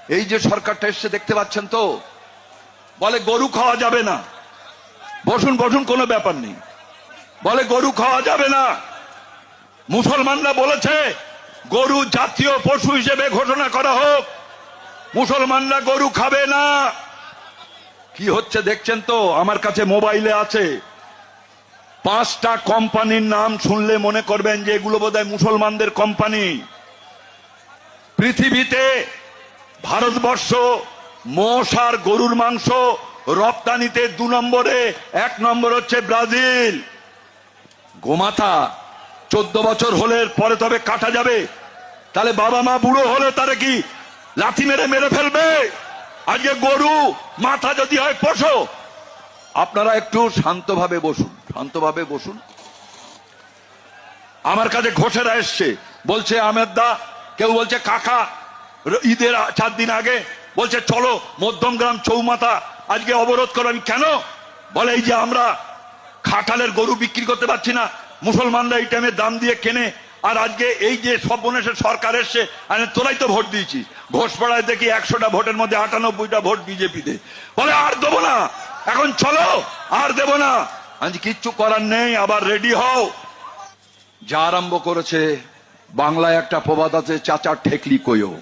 এই যে সরকারটা এসছে দেখতে পাচ্ছেন তো, বলে গরু খাওয়া যাবে না। বসুন বসুন, কোনো ব্যাপার নেই। বলে গরু খাওয়া যাবে না। মুসলমানরা বলেছে গরু জাতীয় পশু হিসেবে ঘোষণা করা হোক, মুসলমানরা গরু খাবে না। কি হচ্ছে দেখছেন তো, আমার কাছে মোবাইলে আছে। 5টা কোম্পানির নাম শুনলে মনে করবেন যে এগুলো বোধহয় মুসলমানদের কোম্পানি। পৃথিবীতে ভারতবর্ষ মোষ আর গরুর মাংস রপ্তানিতে 2 নম্বরে, 1 নম্বর হচ্ছে ব্রাজিল। গোমাতা 14 বছর হলে পরে তবে কাটা যাবে, তাহলে বাবা মা বুড়ো হলে তারা কি লাথি মেরে মেরে ফেলবে? আজকে গরু মাথা যদি হয় পোষো। আপনারা একটু শান্তভাবে বসুন, শান্তভাবে বসুন। আমার কাছে ঘোষেরা এসছে, বলছে আহমেদ দা, কেউ বলছে কাকা, ঈদের 4 দিন আগে বলছে চলো মধ্যমগ্রাম চৌমাথা আজকে অবরোধ করো। আমি কেন? বলে এই যে আমরা খাটালের গরু বিক্রি করতে পারছি না, মুসলমানরা এই টাইমে দাম দিয়ে কেনে, আর আজকে এই যে সর্বনেশের সরকার এসছে, তোরাই তো ভোট দিয়েছিস। ঘোষপাড়ায় দেখি 100টা ভোটের মধ্যে 98টা ভোট বিজেপিতে। বলে আর দেবো না, এখন চলো, আর দেব না। আজ কিচ্ছু করার নেই, আবার রেডি হও। যা আরম্ভ করেছে, বাংলায় একটা প্রবাদ আছে, চাচা ঠেকলি কইও।